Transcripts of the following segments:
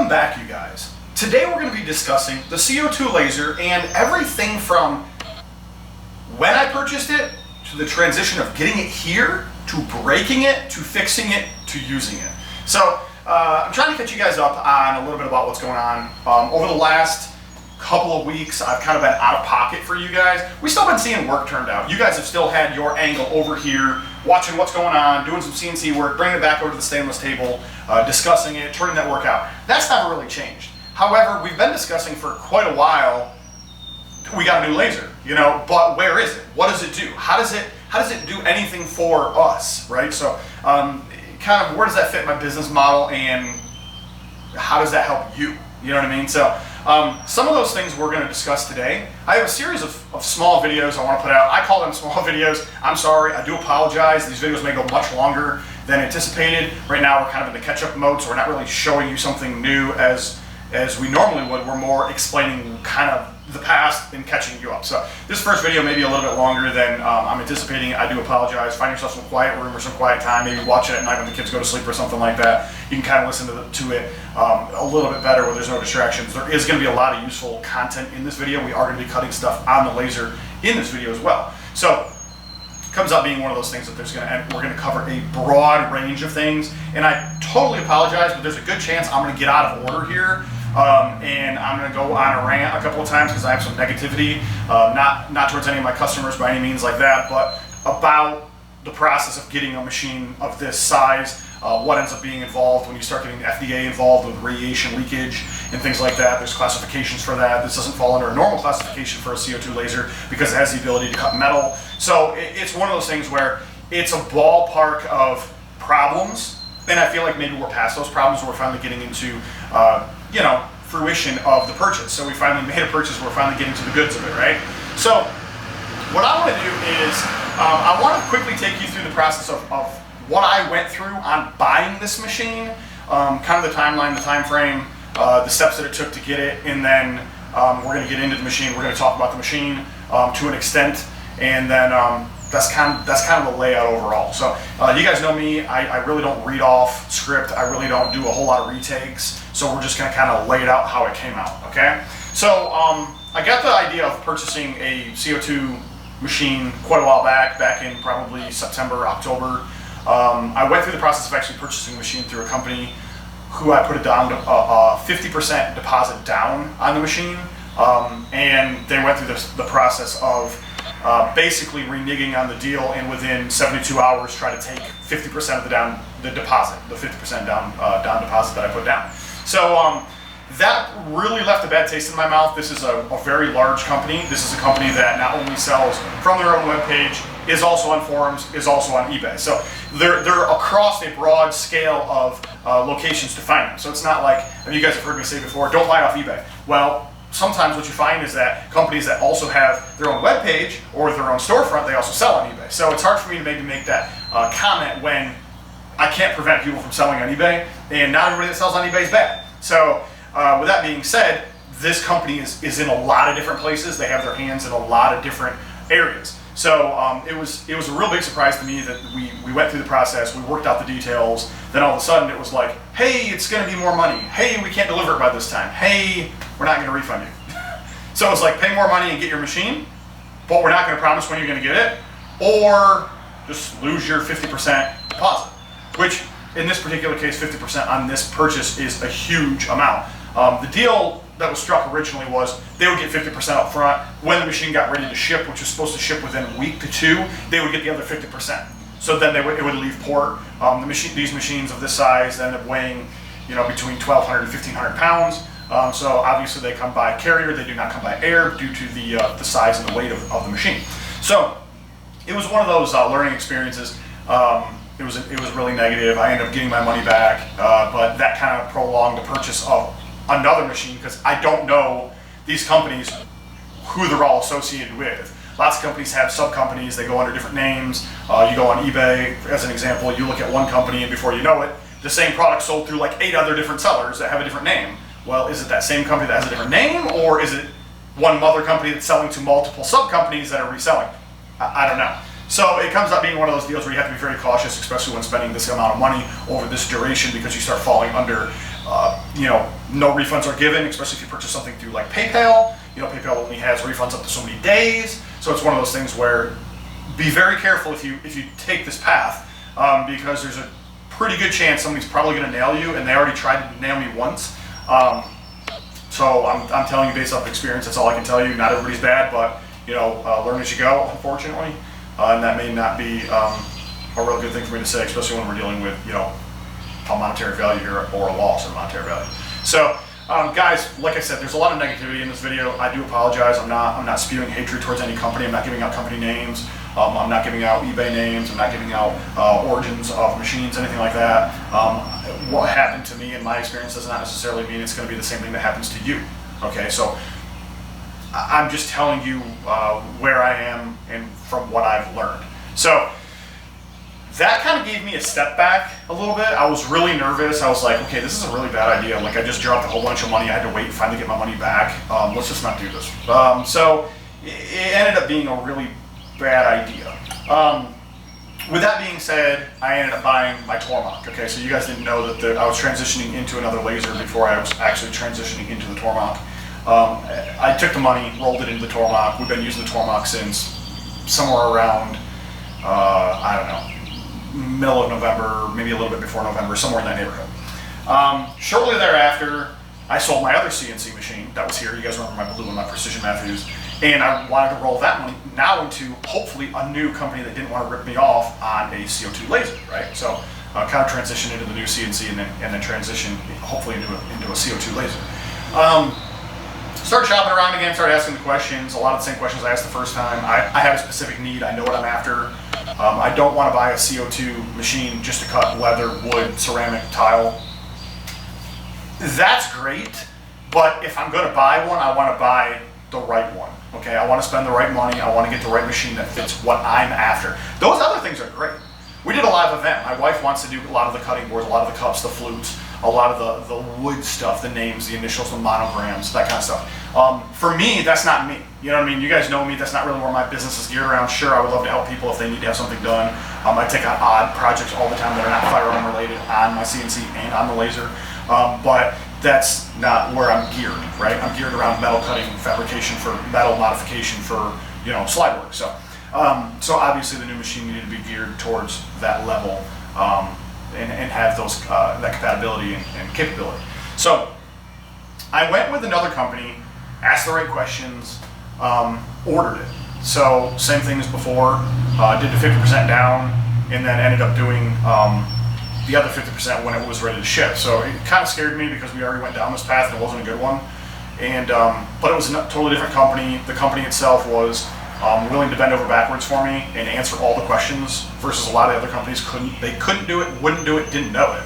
Welcome back, you guys. Today we're going to be discussing the CO2 laser and everything from when I purchased it, to the transition of getting it here, to breaking it, to fixing it, to using it. So I'm trying to catch you guys up on a little bit about what's going on. Over the last couple of weeks, I've kind of been out of pocket for you guys. We've still been seeing work turned out. You guys have still had your angle over here, watching what's going on, doing some CNC work, bringing it back over to the stainless table, discussing it, turning that work out. That's never really changed. However, we've been discussing for quite a while, we got a new laser, you know, but where is it? What does it do? How does it do anything for us, right? So kind of where does that fit my business model and how does that help you? You know what I mean? So some of those things we're going to discuss today. I have a series of small videos I want to put out. I call them small videos. I'm sorry, I do apologize. These videos may go much longer than anticipated. Right now we're kind of in the catch-up mode, so we're not really showing you something new as we normally would. We're more explaining kind of the past and catching you up. So this first video may be a little bit longer than I'm anticipating. I do apologize. Find yourself some quiet room or some quiet time. Maybe watch it at night when the kids go to sleep or something like that. You can kind of listen to it a little bit better where there's no distractions. There is going to be a lot of useful content in this video. We are going to be cutting stuff on the laser in this video as well. So it comes out being one of those things that we're going to cover a broad range of things. And I totally apologize, but there's a good chance I'm going to get out of order here. And I'm going to go on a rant a couple of times because I have some negativity, not towards any of my customers by any means like that, but about the process of getting a machine of this size, what ends up being involved when you start getting the FDA involved with radiation leakage and things like that. There's classifications for that. This doesn't fall under a normal classification for a CO2 laser because it has the ability to cut metal. So it's one of those things where it's a ballpark of problems, and I feel like maybe we're past those problems. We're finally getting into fruition of the purchase. So we finally made a purchase, we're finally getting to the goods of it, right? So what I want to do is, I want to quickly take you through the process of what I went through on buying this machine, kind of the timeline, the time frame, the steps that it took to get it, and then we're going to get into the machine. We're going to talk about the machine to an extent, and then that's kind of the layout overall. So you guys know me, I really don't read off script, I really don't do a whole lot of retakes, so we're just going to kind of lay it out how it came out, okay? So I got the idea of purchasing a CO2 machine quite a while back in probably September, October. I went through the process of actually purchasing a machine through a company who I put a down 50% deposit down on the machine, and they went through the process of basically reneging on the deal, and within 72 hours try to take 50% of the deposit, the 50% down deposit that I put down. So that really left a bad taste in my mouth. This is a very large company. This is a company that not only sells from their own webpage, is also on forums, is also on eBay. So they're across a broad scale of locations to find them. So it's not like, you guys have heard me say before, don't buy off eBay. Well, sometimes what you find is that companies that also have their own webpage or their own storefront, they also sell on eBay. So it's hard for me to maybe make that comment when I can't prevent people from selling on eBay, and not everybody that sells on eBay is bad. So with that being said, this company is in a lot of different places. They have their hands in a lot of different areas. So it was a real big surprise to me that we went through the process, we worked out the details, then all of a sudden it was like, hey, it's going to be more money. Hey, we can't deliver it by this time. Hey, we're not going to refund you. So it's like, pay more money and get your machine, but we're not going to promise when you're going to get it, or just lose your 50% deposit, which in this particular case, 50% on this purchase is a huge amount. The deal that was struck originally was they would get 50% up front. When the machine got ready to ship, which was supposed to ship within a week to two, they would get the other 50%. So then it would leave port. These machines of this size end up weighing, between 1,200 and 1,500 pounds. So obviously they come by carrier, they do not come by air due to the size and the weight of the machine. So it was one of those learning experiences. It was really negative. I ended up getting my money back, but that kind of prolonged the purchase of another machine because I don't know these companies, who they're all associated with. Lots of companies have sub-companies, they go under different names. You go on eBay, as an example, you look at one company and before you know it, the same product sold through like 8 other different sellers that have a different name. Well, is it that same company that has a different name, or is it one mother company that's selling to multiple sub-companies that are reselling? I don't know. So it comes out being one of those deals where you have to be very cautious, especially when spending this amount of money over this duration, because you start falling under no refunds are given, especially if you purchase something through like PayPal. PayPal only has refunds up to so many days. So it's one of those things where be very careful if you take this path, because there's a pretty good chance somebody's probably going to nail you, and they already tried to nail me once. So I'm telling you based off experience. That's all I can tell you. Not everybody's bad, but learn as you go, unfortunately, and that may not be a real good thing for me to say, especially when we're dealing with a monetary value here or a loss of monetary value. So guys, like I said, there's a lot of negativity in this video. I do apologize. I'm not spewing hatred towards any company. I'm not giving out company names. I'm not giving out eBay names. I'm not giving out origins of machines, anything like that. What happened to me in my experience does not necessarily mean it's going to be the same thing that happens to you. Okay, so I'm just telling you where I am and from what I've learned. So that kind of gave me a step back a little bit. I was really nervous. I was like, okay, this is a really bad idea. Like, I just dropped a whole bunch of money. I had to wait and finally get my money back. Let's just not do this. So it ended up being a really bad idea. With that being said, I ended up buying my Tormach. Okay, so you guys didn't know that I was transitioning into another laser before I was actually transitioning into the Tormach. I took the money, rolled it into the Tormach. We've been using the Tormach since somewhere around, I don't know, middle of November, maybe a little bit before November, somewhere in that neighborhood. Shortly thereafter, I sold my other CNC machine that was here. You guys remember my blue one, my Precision Matthews. And I wanted to roll that money now into hopefully a new company that didn't want to rip me off on a CO2 laser, right? So kind of transition into the new CNC and then transition hopefully into a CO2 laser. Started shopping around again, started asking the questions, a lot of the same questions I asked the first time. I have a specific need, I know what I'm after. I don't want to buy a CO2 machine just to cut leather, wood, ceramic, tile. That's great, but if I'm going to buy one, I want to buy the right one. Okay, I want to spend the right money, I want to get the right machine that fits what I'm after. Those other things are great. We did a live event. My wife wants to do a lot of the cutting boards, a lot of the cups, the flutes, a lot of the wood stuff, the names, the initials, the monograms, that kind of stuff. For me, that's not me. You know what I mean? You guys know me. That's not really where my business is geared around. Sure, I would love to help people if they need to have something done. I take on odd projects all the time that are not firearm related on my CNC and on the laser. But that's not where I'm geared, right? I'm geared around metal cutting, fabrication for metal modification for, slide work. So obviously the new machine needed to be geared towards that level and have those that compatibility and capability. So I went with another company, asked the right questions, ordered it. So same thing as before, did the 50% down, and then ended up doing the other 50% when it was ready to ship. So it kind of scared me because we already went down this path and it wasn't a good one. And but it was a totally different company. The company itself was willing to bend over backwards for me and answer all the questions versus a lot of other companies couldn't do it, wouldn't do it, didn't know it.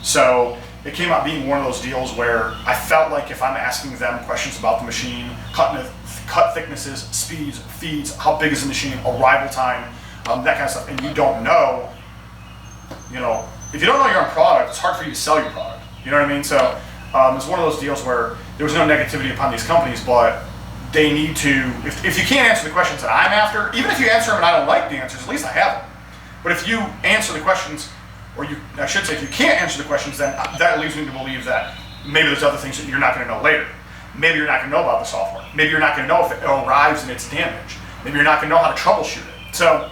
So it came out being one of those deals where I felt like if I'm asking them questions about the machine, cut thicknesses, speeds, feeds, how big is the machine, arrival time, that kind of stuff, and you don't know, if you don't know your own product, it's hard for you to sell your product. You know what I mean? So it's one of those deals where there was no negativity upon these companies, but they need to, if you can't answer the questions that I'm after, even if you answer them and I don't like the answers, at least I have them. But if you answer the questions, or I should say if you can't answer the questions, then that leads me to believe that maybe there's other things that you're not going to know later. Maybe you're not going to know about the software. Maybe you're not going to know if it arrives and it's damaged. Maybe you're not going to know how to troubleshoot it. So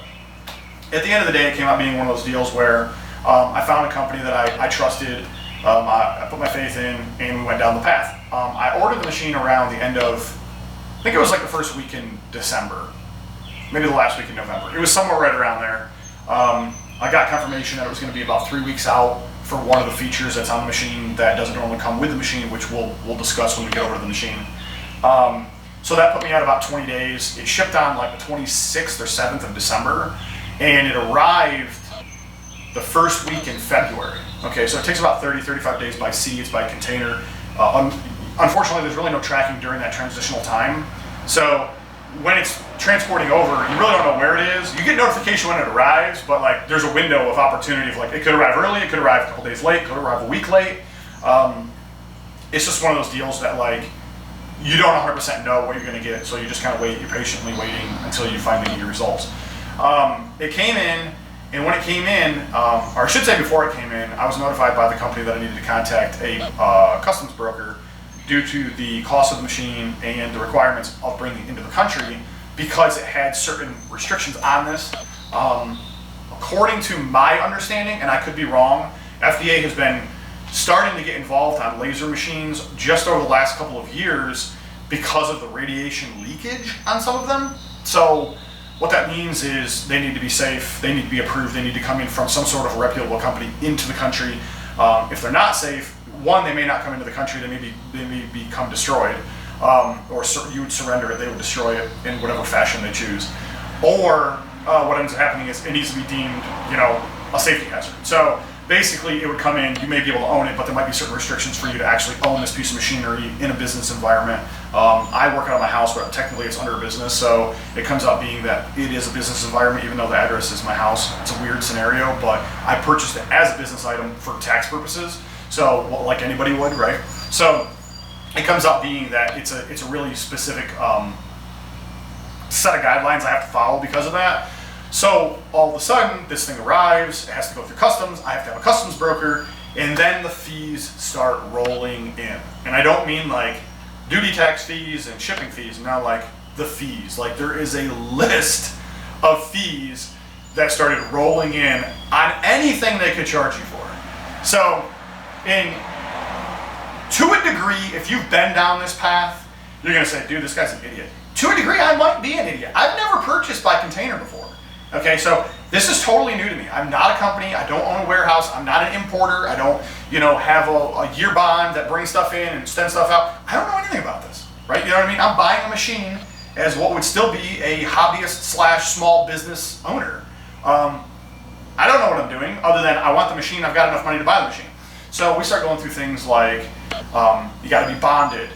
at the end of the day, it came out being one of those deals where I found a company that I trusted, I put my faith in, and we went down the path. I ordered the machine around the end of, I think it was like the first week in December, maybe the last week in November. It was somewhere right around there. I got confirmation that it was going to be about 3 weeks out for one of the features that's on the machine that doesn't normally come with the machine, which we'll discuss when we get over to the machine. So that put me at about 20 days. It shipped on like the 26th or 7th of December, and it arrived the first week in February. Okay, so it takes about 30-35 days by sea, it's by container. Unfortunately, there's really no tracking during that transitional time. So when it's transporting over, you really don't know where it is. You get notification when it arrives, but like there's a window of opportunity of like, it could arrive early, it could arrive a couple days late, it could arrive a week late. It's just one of those deals that like, you don't 100% know what you're gonna get, so you just kind of wait, you're patiently waiting until you finally get your results. It came in, And when it came in, or I should say before it came in, I was notified by the company that I needed to contact a customs broker due to the cost of the machine and the requirements of bringing it into the country, because it had certain restrictions on this. According to my understanding, and I could be wrong, FDA has been starting to get involved on laser machines just over the last couple of years because of the radiation leakage on some of them. So what that means is they need to be safe, they need to be approved, they need to come in from some sort of reputable company into the country. If they're not safe, one, they may not come into the country, they may become destroyed, or you would surrender it, they would destroy it in whatever fashion they choose. Or what ends up happening is it needs to be deemed, a safety hazard. So basically it would come in, you may be able to own it, but there might be certain restrictions for you to actually own this piece of machinery in a business environment. I work out of my house, but technically it's under a business, so it comes out being that it is a business environment, even though the address is my house. It's a weird scenario, but I purchased it as a business item for tax purposes, so like anybody would, right? So it comes out being that it's a really specific set of guidelines I have to follow because of that. So all of a sudden, this thing arrives, it has to go through customs, I have to have a customs broker, and then the fees start rolling in. And I don't mean like duty tax fees and shipping fees, now like the fees. Like there is a list of fees that started rolling in on anything they could charge you for. So to a degree, if you've been down this path, you're gonna say, dude, this guy's an idiot. To a degree, I might be an idiot. I've never purchased by container before. Okay, so this is totally new to me. I'm not a company, I don't own a warehouse, I'm not an importer, I don't, have a year bond that brings stuff in and sends stuff out. I don't know anything about this, right? You know what I mean? I'm buying a machine as what would still be a hobbyist / small business owner. I don't know what I'm doing other than I want the machine, I've got enough money to buy the machine. So we start going through things like, you gotta be bonded,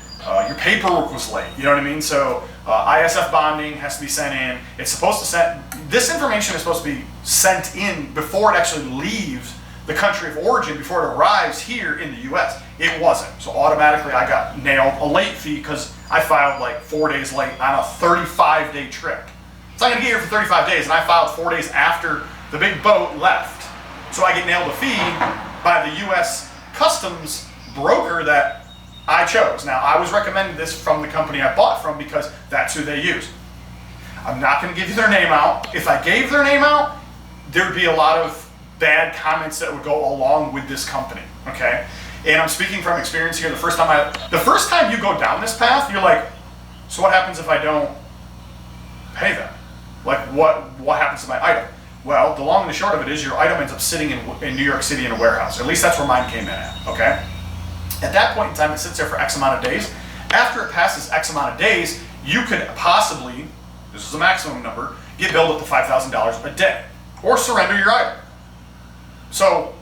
your paperwork was late, you know what I mean? So ISF bonding has to be sent in. It's supposed to this information is supposed to be sent in before it actually leaves the country of origin, before it arrives here in the US. It wasn't. So automatically I got nailed a late fee because I filed like 4 days late on a 35-day trip. It's not gonna get here for 35 days, and I filed 4 days after the big boat left. So I get nailed a fee by the US Customs broker that I chose. Now, I was recommended this from the company I bought from because that's who they use. I'm not going to give you their name out. If I gave their name out, there would be a lot of bad comments that would go along with this company, okay? And I'm speaking from experience here. The first time you go down this path, you're like, so what happens if I don't pay them? Like, what happens to my item? Well, the long and the short of it is your item ends up sitting in New York City in a warehouse. At least that's where mine came in at, okay? At that point in time, it sits there for X amount of days. After it passes X amount of days, you could possibly, this is a maximum number, get billed up to $5,000 a day, or surrender your item. So,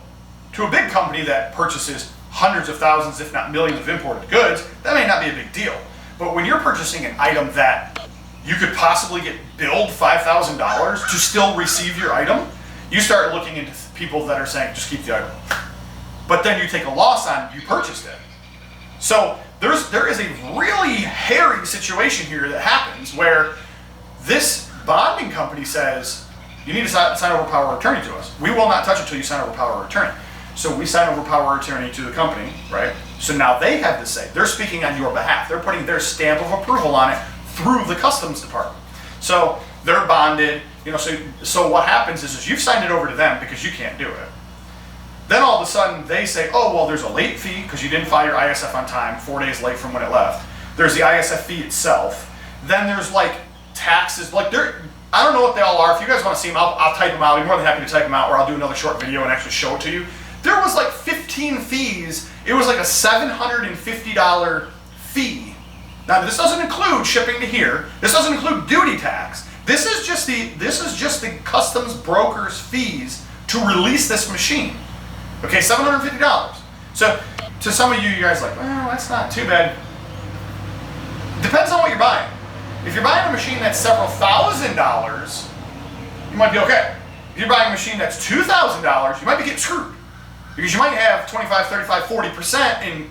to a big company that purchases hundreds of thousands, if not millions of imported goods, that may not be a big deal. But when you're purchasing an item that you could possibly get billed $5,000 to still receive your item, you start looking into people that are saying, just keep the item. But then you take a loss on you purchased it. So there is a really hairy situation here that happens where this bonding company says, you need to sign over power of attorney to us. We will not touch it until you sign over power of attorney. So we sign over power of attorney to the company, right? So now they have to say, they're speaking on your behalf. They're putting their stamp of approval on it through the customs department. So they're bonded, so what happens is you've signed it over to them because you can't do it. Then all of a sudden they say, oh, well, there's a late fee because you didn't file your ISF on time, 4 days late from when it left. There's the ISF fee itself. Then there's like taxes, I don't know what they all are. If you guys want to see them, I'll type them out. I'll be more than happy to type them out, or I'll do another short video and actually show it to you. There was like 15 fees. It was like a $750 fee. Now this doesn't include shipping to here. This doesn't include duty tax. This is just the customs broker's fees to release this machine. Okay, $750. So to some of you guys are like, well, that's not too bad. Depends on what you're buying. If you're buying a machine that's several $1,000s, you might be okay. If you're buying a machine that's $2,000, you might be getting screwed. Because you might have 25, 35, 40% in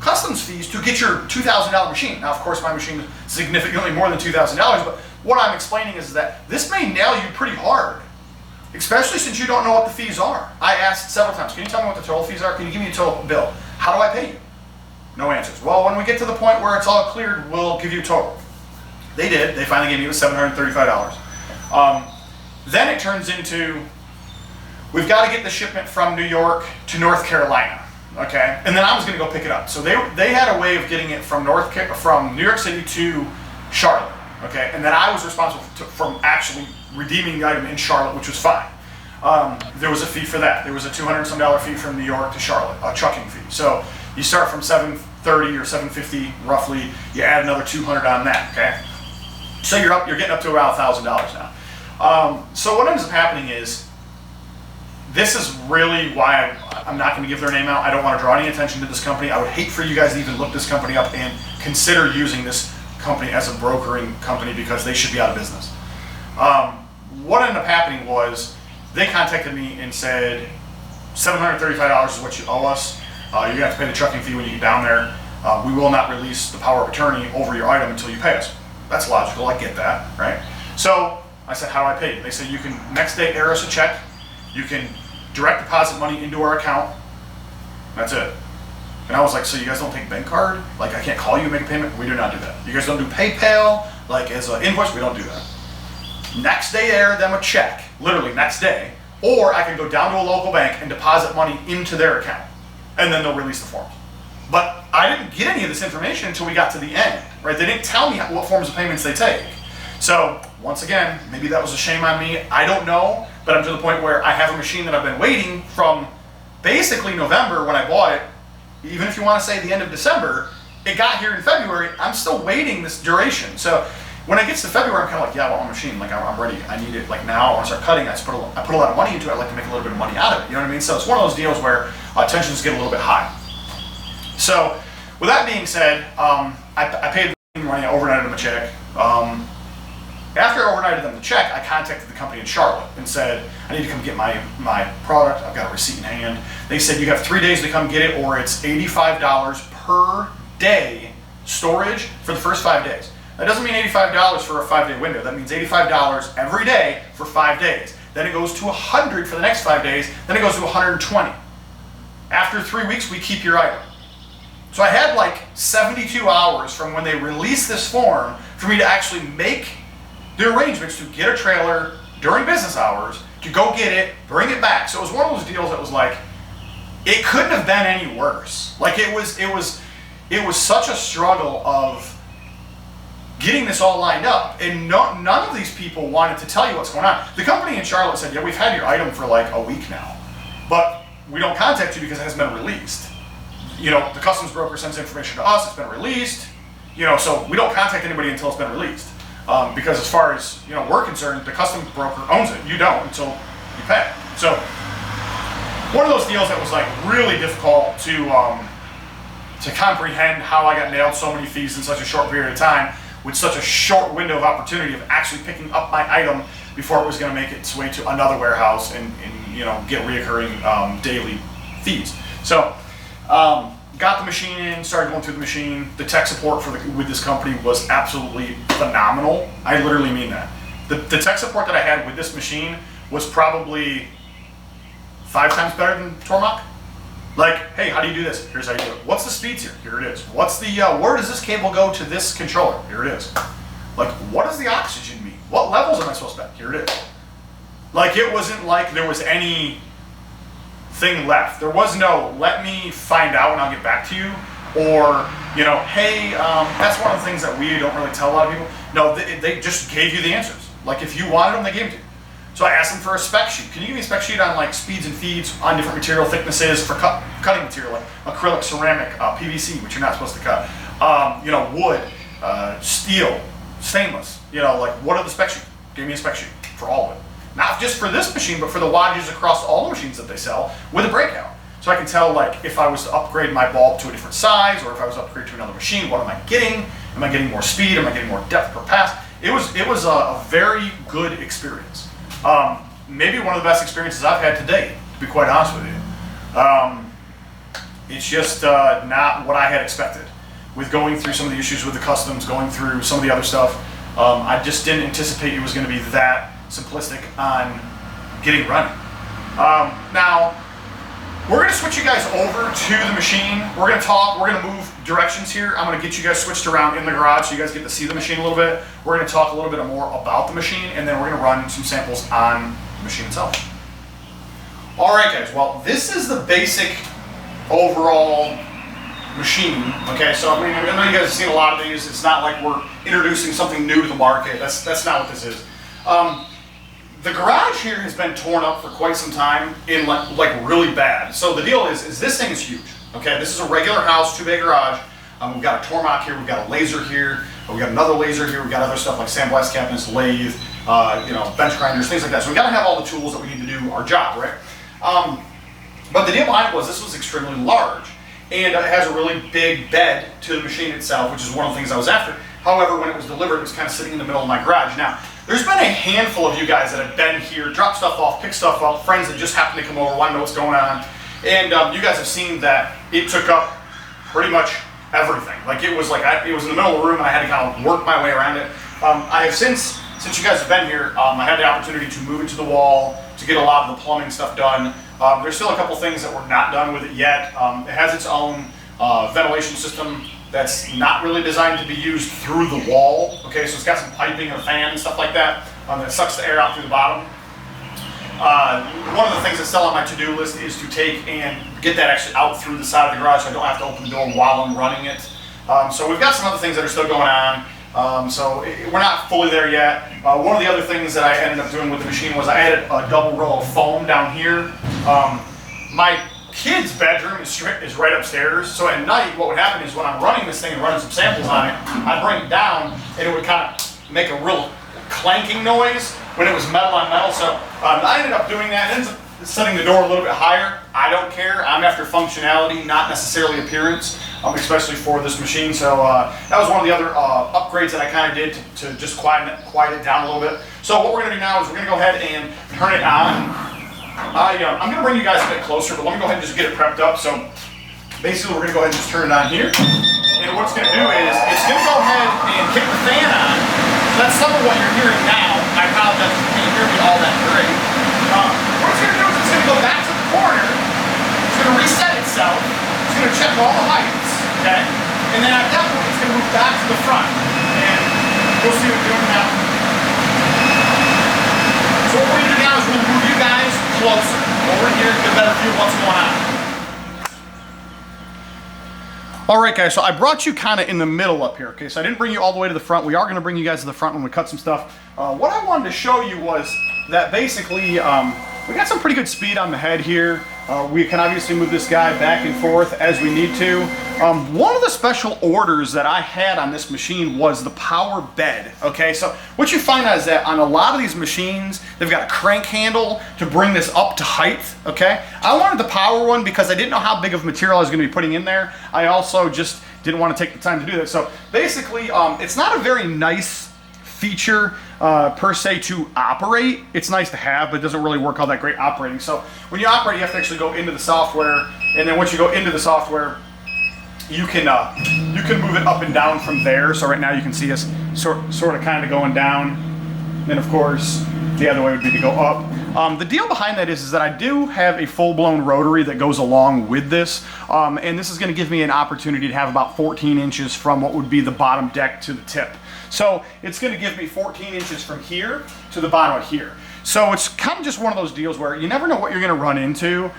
customs fees to get your $2,000 machine. Now, of course, my machine is significantly more than $2,000, but what I'm explaining is that this may nail you pretty hard. especially since you don't know what the fees are. I asked several times, can you tell me what the total fees are? Can you give me a total bill? How do I pay you? No answers. Well, when we get to the point where it's all cleared, we'll give you a total. They did. They finally gave me $735. Then it turns into, we've got to get the shipment from New York to North Carolina, okay? And then I was going to go pick it up. So they had a way of getting it from New York City to Charlotte, okay? And then I was responsible from actually redeeming the item in Charlotte, which was fine. There was a fee for that. There was a $200 some fee from New York to Charlotte, a trucking fee. So you start from $730 or $750 roughly. You add another $200 on that, okay? So you're getting up to around $1,000 now. So what ends up happening is, this is really why I'm not going to give their name out. I don't want to draw any attention to this company. I would hate for you guys to even look this company up and consider using this company as a brokering company, because they should be out of business. What ended up happening was, they contacted me and said, $735 is what you owe us. You're going to have to pay the trucking fee when you get down there. We will not release the power of attorney over your item until you pay us. That's logical, I get that, right? So I said, how do I pay you? They said, you can next day air us a check. You can direct deposit money into our account. That's it. And I was like, so you guys don't take bank card? Like, I can't call you and make a payment? We do not do that. You guys don't do PayPal? Like, as an invoice? We don't do that. Next day, air them a check, literally next day, or I can go down to a local bank and deposit money into their account, and then they'll release the forms. But I didn't get any of this information until we got to the end, right? They didn't tell me what forms of payments they take. So once again, maybe that was a shame on me. I don't know, but I'm to the point where I have a machine that I've been waiting from basically November when I bought it. Even if you want to say the end of December, it got here in February. I'm still waiting this duration. So when it gets to February, I'm kind of like, yeah, I want my machine. Like, I'm ready. I need it like now. I want to start cutting. I put a lot of money into it. I'd like to make a little bit of money out of it. You know what I mean? So it's one of those deals where tensions get a little bit high. So with that being said, I paid the money. I overnighted them a check. After I overnighted them the check, I contacted the company in Charlotte and said, I need to come get my product. I've got a receipt in hand. They said, you have 3 days to come get it, or it's $85 per day storage for the first 5 days. That doesn't mean $85 for a 5-day window. That means $85 every day for 5 days. Then it goes to $100 for the next 5 days. Then it goes to $120. After 3 weeks, we keep your item. So I had like 72 hours from when they released this form for me to actually make the arrangements to get a trailer during business hours, to go get it, bring it back. So it was one of those deals that was like, it couldn't have been any worse. Like it was such a struggle of getting this all lined up, and none of these people wanted to tell you what's going on. The company in Charlotte said, yeah, we've had your item for like a week now, but we don't contact you because it hasn't been released. You know, the customs broker sends information to us, it's been released, you know, so we don't contact anybody until it's been released. Because as far as, you know, we're concerned, the customs broker owns it. You don't until you pay. So one of those deals that was like really difficult to comprehend, how I got nailed so many fees in such a short period of time with such a short window of opportunity of actually picking up my item before it was going to make its way to another warehouse and you know, get reoccurring daily fees. So got the machine in, started going through the machine. The tech support with this company was absolutely phenomenal. I literally mean that. The tech support that I had with this machine was probably 5 times better than Tormach. Like, hey, how do you do this? Here's how you do it. What's the speeds here? Here it is. What's the, where does this cable go to this controller? Here it is. Like, what does the oxygen mean? What levels am I supposed to be? Here it is. Like, it wasn't like there was any thing left. There was no, let me find out and I'll get back to you, or, you know, hey, that's one of the things that we don't really tell a lot of people. No, they just gave you the answers. Like, if you wanted them, they gave them to you. So I asked them for a spec sheet. Can you give me a spec sheet on like speeds and feeds on different material thicknesses for cutting material, like acrylic, ceramic, PVC, which you're not supposed to cut, you know, wood, steel, stainless, you know, like what are the spec sheets? Give me a spec sheet for all of it. Not just for this machine, but for the wattages across all the machines that they sell with a breakout. So I can tell, like, if I was to upgrade my bulb to a different size, or if I was to upgrade to another machine, what am I getting? Am I getting more speed? Am I getting more depth per pass? It was a very good experience. Maybe one of the best experiences I've had to date, to be quite honest with you. It's just not what I had expected. With going through some of the issues with the customs, going through some of the other stuff, I just didn't anticipate it was going to be that simplistic on getting running. Now, we're going to switch you guys over to the machine. We're going to talk, we're going to move directions here. I'm going to get you guys switched around in the garage so you guys get to see the machine a little bit. We're going to talk a little bit more about the machine, and then we're going to run some samples on the machine itself. All right, guys, well, this is the basic overall machine. Okay, so I know you guys have seen a lot of these. It's not like we're introducing something new to the market. That's not what this is. The garage here has been torn up for quite some time in like really bad. So the deal is this thing is huge. Okay, this is a regular house, 2-bay garage. We've got a Tormach here, we've got a laser here, we've got another laser here, we've got other stuff like sandblast cabinets, lathe, bench grinders, things like that. So we got to have all the tools that we need to do our job, right? But the deal behind it was this was extremely large, and it has a really big bed to the machine itself, which is one of the things I was after. However, when it was delivered, it was kind of sitting in the middle of my garage. Now, there's been a handful of you guys that have been here, dropped stuff off, picked stuff up, friends that just happened to come over, want to know what's going on. And you guys have seen that it took up pretty much everything. Like it was it was in the middle of the room, and I had to kind of work my way around it. I have since you guys have been here, I had the opportunity to move it to the wall, to get a lot of the plumbing stuff done. There's still a couple things that we're not done with it yet. It has its own ventilation system that's not really designed to be used through the wall. Okay, so it's got some piping and a fan and stuff like that that sucks the air out through the bottom. One of the things that's still on my to-do list is to take and get that actually out through the side of the garage so I don't have to open the door while I'm running it. So we've got some other things that are still going on. So we're not fully there yet. One of the other things that I ended up doing with the machine was I added a double row of foam down here. My kid's bedroom is right upstairs, so at night what would happen is when I'm running this thing and running some samples on it, I'd bring it down and it would kind of make a real clanking noise when it was metal on metal. So I ended up doing that. It ends up setting the door a little bit higher. I don't care. I'm after functionality, not necessarily appearance, especially for this machine. So that was one of the other upgrades that I kind of did to just quiet it down a little bit. So what we're going to do now is we're going to go ahead and turn it on. I'm going to bring you guys a bit closer, but let me go ahead and just get it prepped up. So basically we're going to go ahead and just turn it on here. And what it's going to do is it's going to go ahead and kick the fan on. That's some of what you're hearing now. I apologize if you can't hear me all that great. What it's going to do is it's going to go back to the corner. It's going to reset itself. It's going to check all the heights. Okay? And then at that point it's going to move back to the front. And we'll see what we're doing now. So what we're going to do now is we're going to move you guys closer over here to get a better view of what's going on. All right, guys, so I brought you kind of in the middle up here, okay? So I didn't bring you all the way to the front. We are going to bring you guys to the front when we cut some stuff. What I wanted to show you was that basically we got some pretty good speed on the head here. We can obviously move this guy back and forth as we need to. One of the special orders that I had on this machine was the power bed, okay? So what you find out is that on a lot of these machines, they've got a crank handle to bring this up to height, okay? I wanted the power one because I didn't know how big of material I was going to be putting in there. I also just didn't want to take the time to do that. So basically, it's not a very nice feature per se to operate. It's nice to have, but it doesn't really work all that great operating. So when you operate, you have to actually go into the software, and then once you go into the software, you can move it up and down from there. So right now you can see us sort of kind of going down. Then of course the other way would be to go up. The deal behind that is that I do have a full-blown rotary that goes along with this, and this is going to give me an opportunity to have about 14 inches from what would be the bottom deck to the tip. So it's going to give me 14 inches from here to the bottom of here. So it's kind of just one of those deals where you never know what you're going to run into.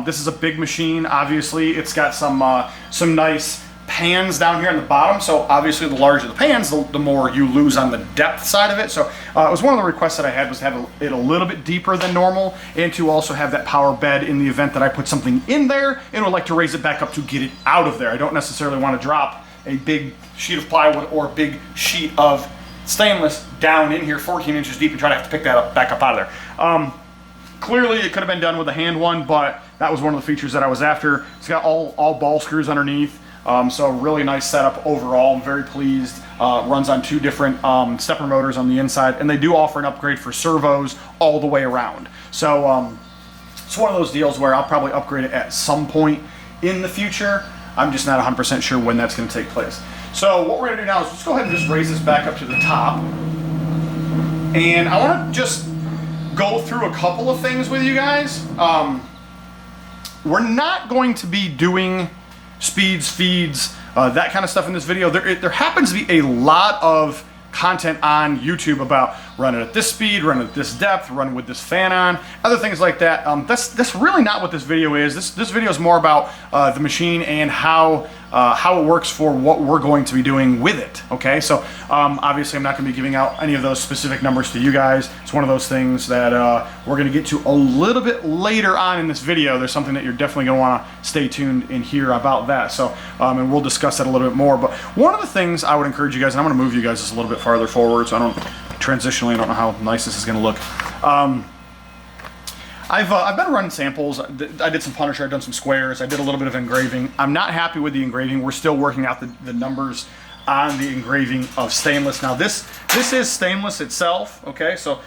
This is a big machine, obviously. It's got some nice pans down here on the bottom. So obviously the larger the pans, the more you lose on the depth side of it. So it was one of the requests that I had was to have it a little bit deeper than normal, and to also have that power bed in the event that I put something in there and would like to raise it back up to get it out of there. I don't necessarily want to drop a big sheet of plywood or a big sheet of stainless down in here 14 inches deep and try to have to pick that up back up out of there. Clearly it could have been done with a hand one, but that was one of the features that I was after. It's got all ball screws underneath, so really nice setup overall. I'm very pleased. Runs on 2 different stepper motors on the inside, and they do offer an upgrade for servos all the way around. So it's one of those deals where I'll probably upgrade it at some point in the future. I'm just not 100% sure when that's going to take place. So what we're going to do now is let's go ahead and just raise this back up to the top. And I want to just go through a couple of things with you guys. We're not going to be doing speeds, feeds, that kind of stuff in this video. There happens to be a lot of content on YouTube about running at this speed, running at this depth, running with this fan on, other things like that. That's really not what this video is. This video is more about the machine and how it works for what we're going to be doing with it. Okay, so obviously I'm not going to be giving out any of those specific numbers to you guys. It's one of those things that we're going to get to a little bit later on in this video. There's something that you're definitely going to want to stay tuned and hear about that. So and we'll discuss that a little bit more. But one of the things I would encourage you guys, and I'm going to move you guys just a little bit farther forward, so I don't transitionally, I don't know how nice this is going to look. I've been running samples. I did some Punisher, I've done some squares, I did a little bit of engraving. I'm not happy with the engraving. We're still working out the numbers on the engraving of stainless. Now this is stainless itself, okay? So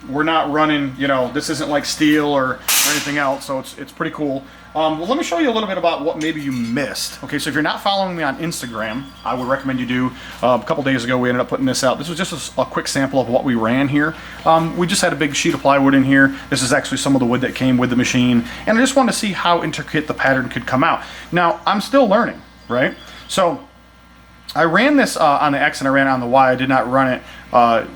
we're not running, you know, this isn't like steel or anything else, so it's pretty cool. Well, let me show you a little bit about what maybe you missed. Okay, so if you're not following me on Instagram, I would recommend you do. A couple days ago, we ended up putting this out. This was just a quick sample of what we ran here. We just had a big sheet of plywood in here. This is actually some of the wood that came with the machine, and I just wanted to see how intricate the pattern could come out. Now, I'm still learning, right? So I ran this on the X and I ran it on the Y. I did not run it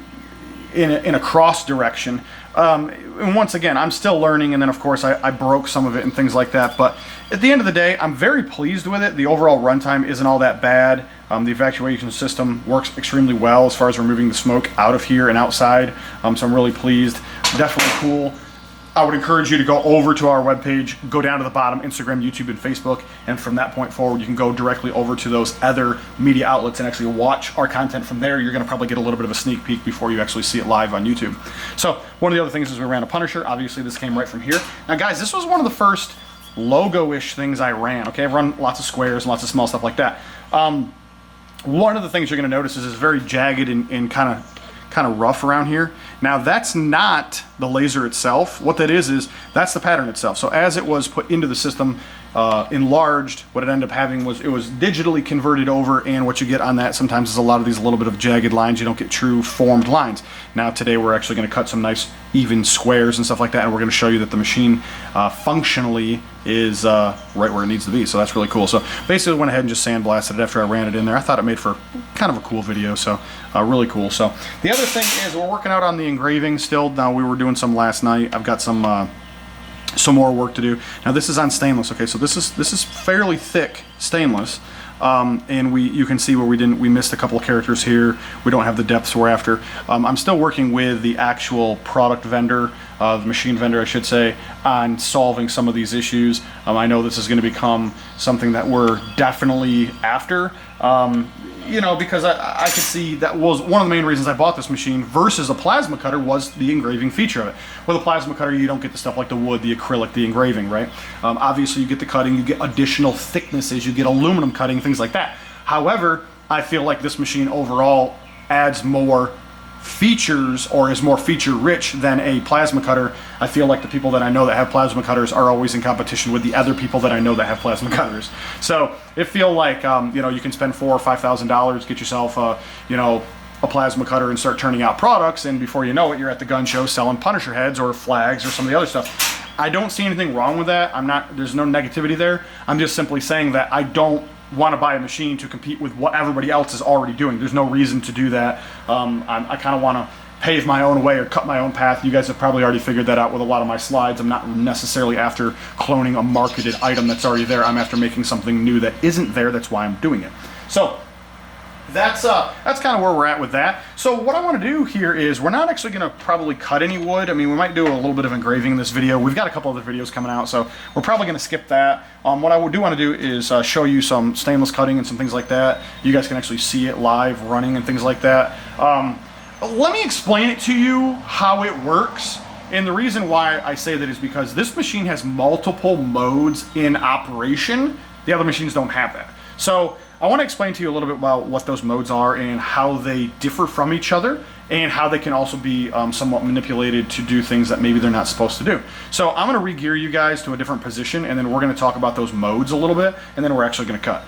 in a cross direction. And once again, I'm still learning, and then of course I broke some of it and things like that, but at the end of the day, I'm very pleased with it. The overall runtime isn't all that bad. The evacuation system works extremely well as far as removing the smoke out of here and outside, so I'm really pleased. Definitely cool. I would encourage you to go over to our webpage, go down to the bottom, Instagram, YouTube, and Facebook, and from that point forward, you can go directly over to those other media outlets and actually watch our content from there. You're going to probably get a little bit of a sneak peek before you actually see it live on YouTube. So one of the other things is we ran a Punisher. Obviously, this came right from here. Now, guys, this was one of the first logo-ish things I ran. Okay, I've run lots of squares and lots of small stuff like that. One of the things you're going to notice is it's very jagged and kind of rough around here. Now that's not the laser itself. What that is that's the pattern itself. So as it was put into the system, enlarged, what it ended up having was it was digitally converted over, and what you get on that sometimes is a lot of these little bit of jagged lines. You don't get true formed lines. Now today we're actually going to cut some nice even squares and stuff like that, and we're going to show you that the machine functionally is right where it needs to be. So that's really cool. So basically went ahead and just sandblasted it after I ran it in there. I thought it made for kind of a cool video, so really cool. So the other thing is we're working out on the engraving still. Now we were doing some last night. I've got some more work to do. Now this is on stainless. Okay, so this is fairly thick stainless, and you can see where we missed a couple of characters here. We don't have the depths we're after. I'm still working with the actual product vendor, the machine vendor I should say, on solving some of these issues. I know this is going to become something that we're definitely after. You know, because I could see that was one of the main reasons I bought this machine versus a plasma cutter was the engraving feature of it. With a plasma cutter, you don't get the stuff like the wood, the acrylic, the engraving, right? Obviously, you get the cutting, you get additional thicknesses, you get aluminum cutting, things like that. However, I feel like this machine overall adds more features or is more feature rich than a plasma cutter. I feel like the people that I know that have plasma cutters are always in competition with the other people that I know that have plasma cutters. So it feel like you know, you can spend $4,000 or $5,000, get yourself you know, a plasma cutter and start turning out products, and before you know it, you're at the gun show selling Punisher heads or flags or some of the other stuff. I don't see anything wrong with that. There's no negativity there. I'm just simply saying that I don't want to buy a machine to compete with what everybody else is already doing. There's no reason to do that. I kind of want to pave my own way or cut my own path. You guys have probably already figured that out with a lot of my slides. I'm not necessarily after cloning a marketed item that's already there. I'm after making something new that isn't there. That's why I'm doing it. So that's kind of where we're at with that. So what I want to do here is we're not actually going to probably cut any wood. I mean, we might do a little bit of engraving in this video. We've got a couple other videos coming out, so we're probably going to skip that. What I do want to do is show you some stainless cutting and some things like that. You guys can actually see it live running and things like that. Let me explain it to you how it works. And the reason why I say that is because this machine has multiple modes in operation. The other machines don't have that. So I want to explain to you a little bit about what those modes are and how they differ from each other, and how they can also be somewhat manipulated to do things that maybe they're not supposed to do. So I'm going to re-gear you guys to a different position, and then we're going to talk about those modes a little bit, and then we're actually going to cut.